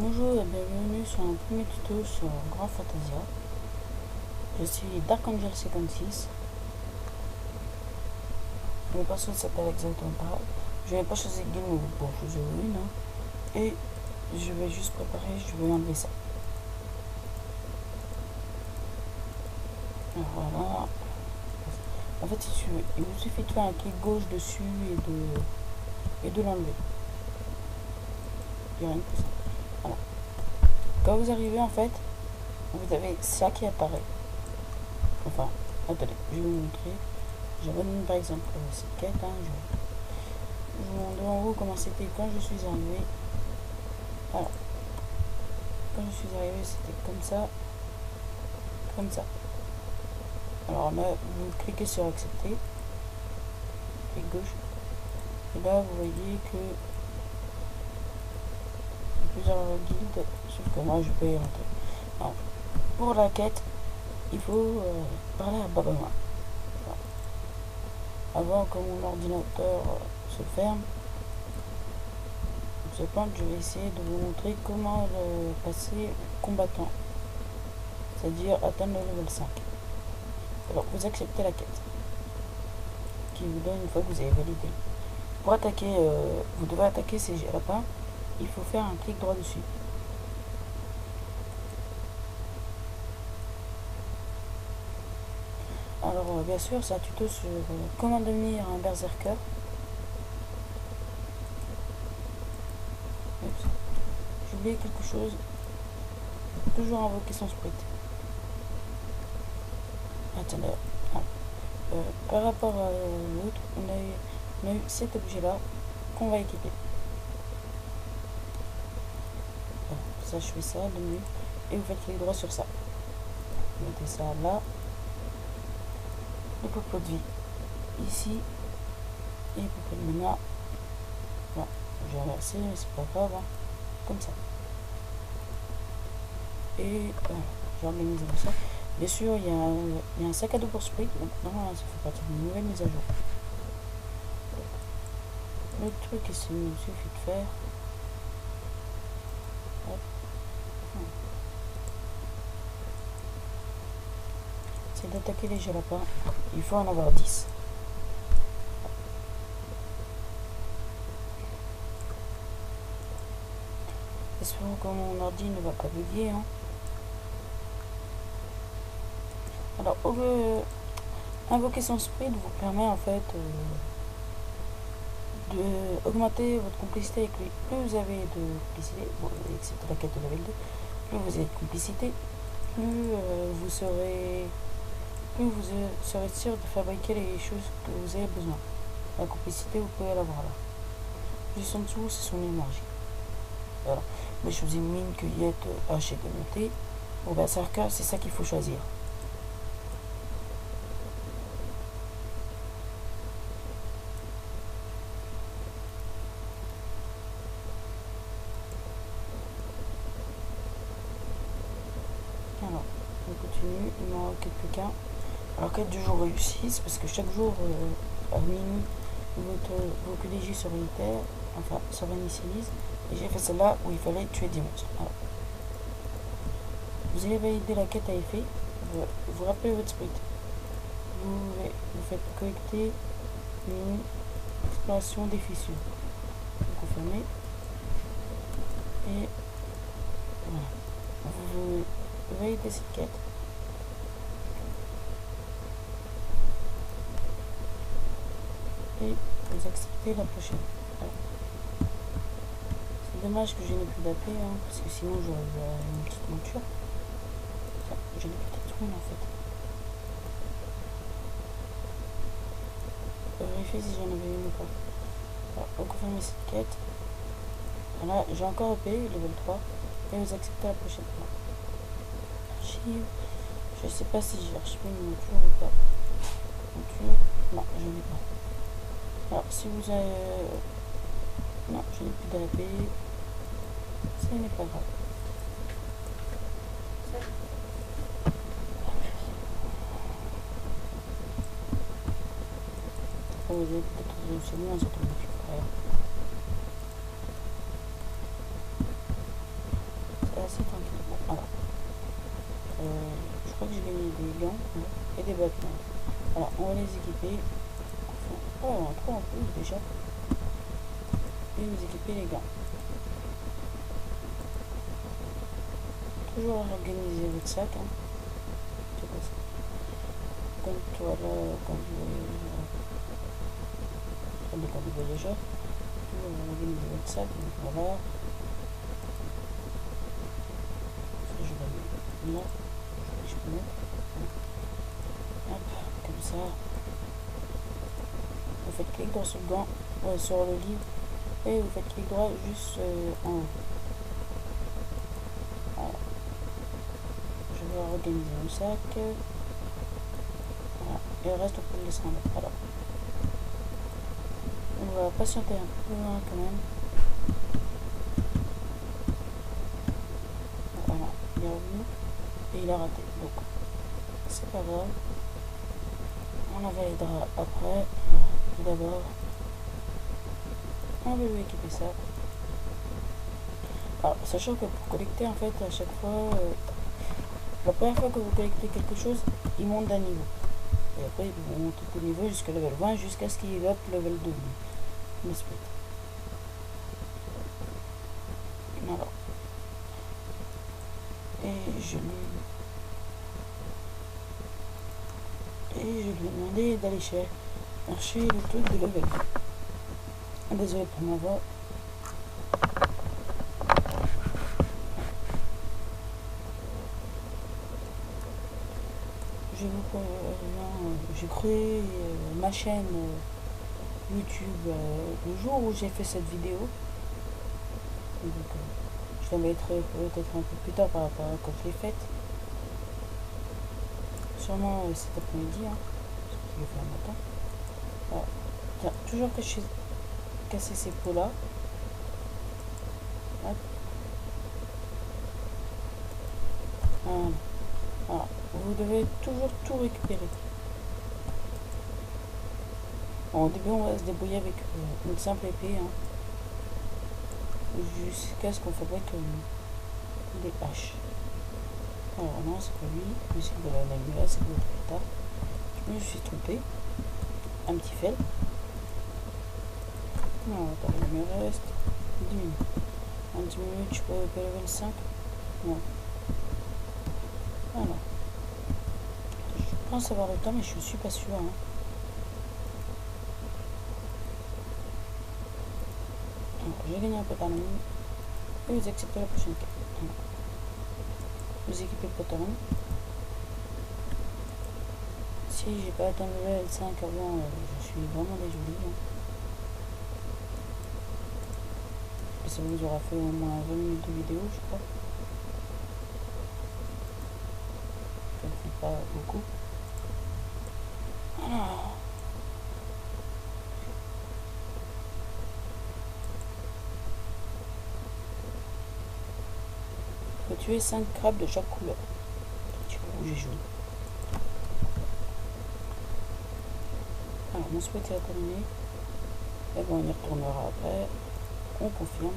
Bonjour et bienvenue sur un premier tuto sur Grand Fantasia. Je suis Darkangel56. Mon perso s'appelle exactement pas. Je n'ai pas choisi de game, bon, je vous une. Et je vais juste préparer, je vais enlever ça. Alors voilà. En fait, il vous suffit de faire un clic gauche dessus et de l'enlever. Il n'y a rien que ça. Voilà. Quand vous arrivez, en fait, vous avez ça qui apparaît. Enfin, attendez, je vais vous montrer. J'abandonne par exemple cette quête. Je vous montre en haut comment c'était quand je suis arrivé. Voilà. Quand je suis arrivé, c'était comme ça. Comme ça. Alors là, vous cliquez sur accepter. Clic gauche. Et là, vous voyez que il y a plusieurs guildes. Sauf que moi, je peux y rentrer. Alors, pour la quête, il faut parler à Baba. Voilà. Avant que mon ordinateur se ferme, je vais essayer de vous montrer comment passer combattant, c'est-à-dire atteindre le level 5. Alors vous acceptez la quête qui vous donne une fois que vous avez validé. Pour attaquer, vous devez attaquer ces lapins. Il faut faire un clic droit dessus. Alors bien sûr, c'est un tuto sur comment devenir un berserker. J'ai oublié quelque chose. Toujours invoquer son sprite. Attendez. Par rapport à l'autre, on a eu cet objet là qu'on va équiper. Voilà, ça je fais ça, 2 minutes, et vous faites clic droit sur ça. Vous mettez ça là. Le popo de vie ici et le popo de mana. Voilà, j'ai inversé, mais c'est pas grave, hein. Comme ça. Et j'organise comme ça. Bien sûr, il y a un sac à dos pour sprite, donc normalement ça fait partie d'une nouvelle mise à jour. Le truc, il suffit de faire. Hop. C'est d'attaquer les jeux lapins. Il faut en avoir 10. Espérons que mon ordi ne va pas bugger. Hein. Alors, invoquer son sprite vous permet en fait de augmenter votre complicité avec lui. Plus vous avez de complicité, bon, excepté la quête de level 2, plus vous avez de complicité, plus vous serez sûr de fabriquer les choses que vous avez besoin. La complicité, vous pouvez l'avoir là. Juste en dessous, c'est son énergie. Voilà. Mais je vous ai mis une cueillette H et de monter. Pour Berserker, c'est ça qu'il faut choisir. Alors, on continue. Il m'en manque plus qu'un. Alors, quête du jour réussie, parce que chaque jour, à minuit, vos PDJ se réitèrent, enfin, se réinitialisent. Et j'ai fait celle-là où il fallait tuer 10 monstres. Alors, vous avez validé la quête à effet. Vous rappelez votre sprite. Vous faites collecter une exploration des fissures. Vous confirmez. Et voilà. Vous validez cette quête. Et vous acceptez la prochaine. Voilà. C'est dommage que je n'ai plus d'AP, hein, parce que sinon j'aurais une petite monture. Je n'ai peut-être une en fait. Vérifier si j'en avais une ou pas. Alors, vous confirmez cette quête. Voilà, j'ai encore EP, level 3. Et vous acceptez la prochaine. Archive. Je sais pas si j'ai archivé une monture ou pas. Monture. Non, je n'ai pas. Alors, si vous avez... Non, je n'ai plus d'AP. Ce n'est pas grave. Vous avez peut-être résolu un certain modifier. gants et des vêtements. Alors on va les équiper. Enfin, oh, on en trouve en plus déjà. Et vous équipez les gants. Toujours organiser votre sac. Hein. C'est quoi ça? Comme voilà, quand vous voyageurs. Toujours organiser votre sac. Donc voilà. Ça, je vais là. Je peux mettre. Hop, comme ça. Vous faites clic droit sur le gant, sur le livre. Et vous faites clic droit juste en haut. Voilà. Je vais organiser mon sac. Voilà. Et le reste, on peut le laisser en bas. Alors, on va patienter un peu loin quand même. Voilà, il est revenu et il a raté. Donc, c'est pas grave. On en validera après. Tout d'abord, on va lui équiper ça. Alors, sachant que pour collecter, en fait, à chaque fois, la première fois que vous collectez quelque chose, il monte d'un niveau. Et après, il vous monte de niveau jusqu'à level 20, jusqu'à ce qu'il up level 2. Voilà. Et je lui ai demandé d'aller chercher le truc de level 2. Désolé pour ma voix. J'ai créé ma chaîne YouTube le jour où j'ai fait cette vidéo. Donc, je la mettrai peut-être un peu plus tard par rapport à quand je l'ai faite. Sûrement cet après-midi, hein, parce que je l'ai fait un matin. Alors, tiens, toujours casser ces pots là. Hop. Voilà. Alors, vous devez toujours tout récupérer. Bon, au début, on va se débrouiller avec une simple épée, hein, jusqu'à ce qu'on fabrique des haches. Alors non, c'est pas lui, c'est de la Namula, c'est l'autre état. Je me suis trompé. Un petit fel. Non, attends, il me reste 10 minutes. En 10 minutes, je peux level 5. Non. Voilà. Je pense avoir le temps, mais je suis pas sûr. Hein. J'ai gagné un peu par la mine. Et vous acceptez la prochaine carte. Vous équipez le pantalon. Si j'ai pas atteint le level 5 avant, je suis vraiment désolé. Hein. Et ça vous aura fait au moins 20 minutes de vidéo, je crois. Ça ne fait pas beaucoup. Alors. Il faut tuer 5 crabes de chaque couleur. Rouge et jaune. Alors, mon sweat est terminé. Et bon, on y retournera après. On confirme.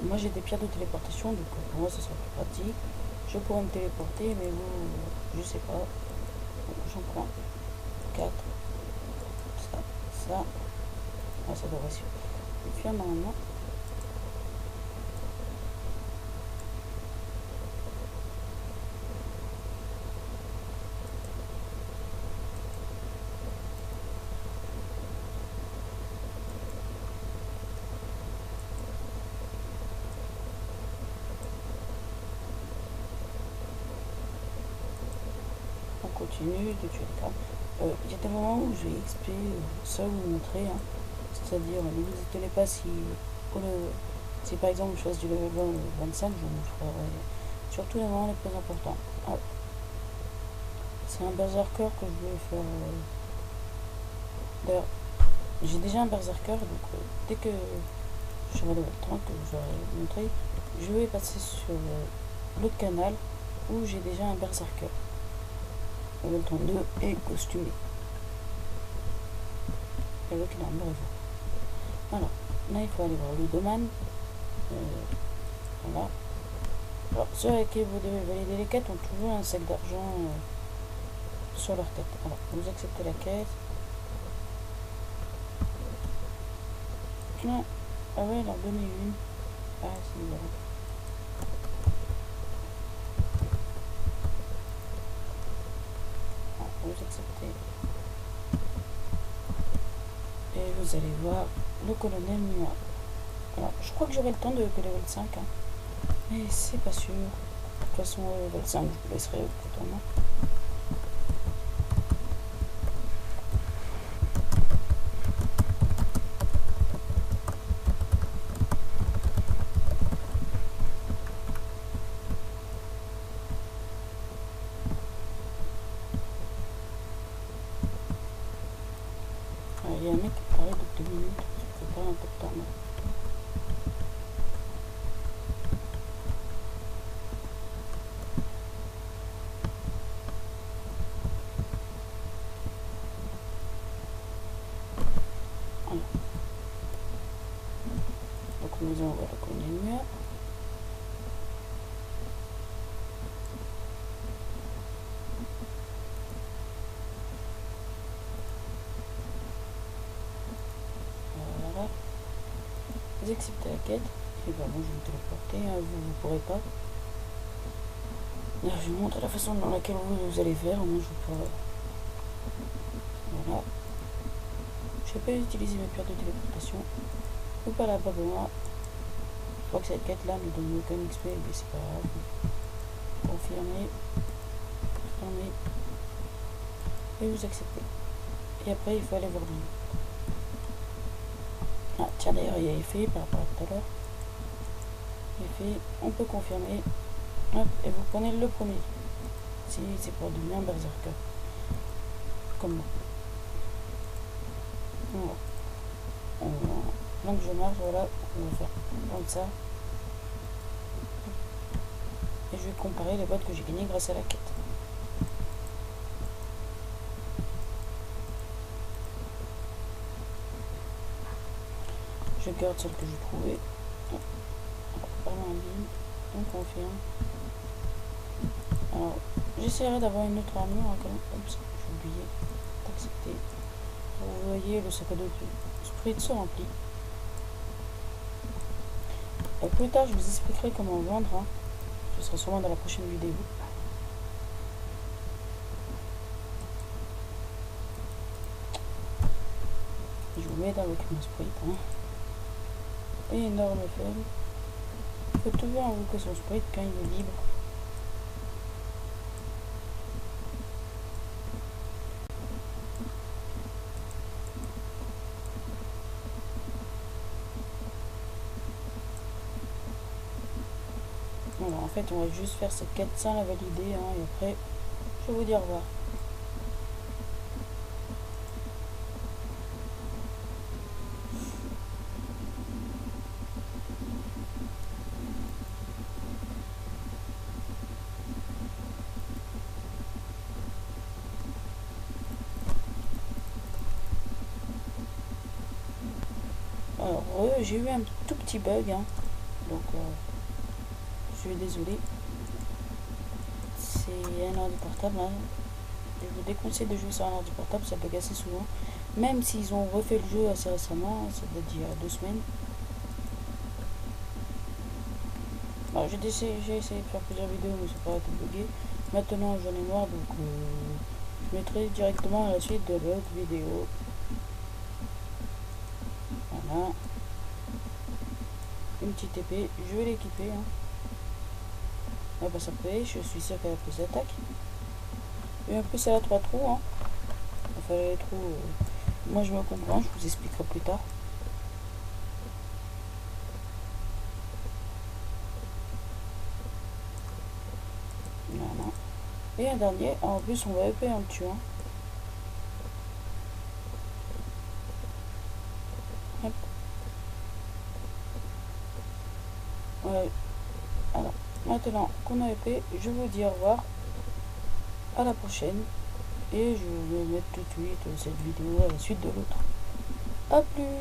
Moi, j'ai des pierres de téléportation, donc pour moi, ça sera plus pratique. Je pourrais me téléporter, mais vous, je sais pas. J'en prends 4. Ça. Ah, ça devrait suffire normalement. On continue de tuer les crabes. Il y a des moments où je vais XP ça vous montrer, hein. C'est-à-dire ne vous étonnez pas si si par exemple je fasse du level 20 ou 25, je vous montrerai surtout les moments les plus importants. Ah. C'est un berserker que je vais faire. D'ailleurs, j'ai déjà un berserker, donc dès que je serai level 30, que je vous aurai montré, je vais passer sur l'autre canal où j'ai déjà un berserker. Level 32 et costumé. Avec une armure. Voilà. Là, il faut aller voir le domaine. Voilà. Alors, ceux avec qui vous devez valider les quêtes ont toujours un sac d'argent sur leur tête. Alors, vous acceptez la quête. Non. Ah ouais, leur donner une. Ah, si, voilà. Alors, vous acceptez. Et vous allez voir le colonel Muir. Alors, je crois que j'aurai le temps de level 5. Hein. Mais c'est pas sûr. De toute façon, level 5, je vous laisserai au tournoi. Il y a un mec qui paraît de 2 minutes. Ça fait pas un peu de temps. Voilà. Donc nous allons voir la colonne Muir. Voilà. Vous acceptez la quête. Et ben moi je vais me téléporter. Hein. Vous ne pourrez pas. Là, je vous montre la façon dans laquelle vous allez faire. Moi je pourrais. Voilà. Je peux utiliser mes pierres de téléportation. Ou pas là-bas pour moi. Je crois que cette quête là ne donne aucun XP, mais c'est pas grave. Confirmer. Confirmer. Et vous acceptez. Et après il faut aller voir lui. Ah tiens d'ailleurs il y a effet par rapport à tout à l'heure. Effet, on peut confirmer. Hop, et vous prenez le premier. Si c'est pour devenir un berserker. Comme moi. Voilà. Donc je marche, voilà, on va faire comme ça. Et je vais comparer les boîtes que j'ai gagnées grâce à la quête. Je garde celle que j'ai trouvée. Pas en ligne. On confirme. Alors, j'essaierai d'avoir une autre armure hein, quand même. Oups, j'ai oublié d'accepter. Vous voyez, le sac à dos de Sprite se remplit. Plus tard, je vous expliquerai comment vendre. Hein. Ce sera sûrement dans la prochaine vidéo. Je vous mets avec mon Sprite. Hein. Et énorme faible. Il faut toujours invoquer son Sprite quand il est libre. Voilà, en fait, on va juste faire cette quête sans la valider. Hein, et après, je vais vous dire au revoir. Alors, j'ai eu un tout petit bug, hein. Donc je suis désolé. C'est un ordi portable, hein. Je vous déconseille de jouer sur un ordi portable, ça bug assez souvent. Même s'ils ont refait le jeu assez récemment, ça date d'il y a 2 semaines. Alors, j'ai essayé de faire plusieurs vidéos, mais ça n'a pas été bugué. Maintenant j'en ai marre, donc je mettrai directement à la suite de l'autre vidéo. Voilà. Une petite épée, je vais l'équiper. Hein. Ah bah ça peut, je suis sûr qu'elle a plus d'attaque. Et en plus elle a 3 trous. Hein. Enfin les trous, moi je me comprends, je vous expliquerai plus tard. Voilà. Et un dernier, en plus on va épée en le tuant. Hop. Ouais. Alors, maintenant qu'on a épée, je vous dis au revoir. À la prochaine. Et je vais mettre tout de suite cette vidéo à la suite de l'autre. A plus!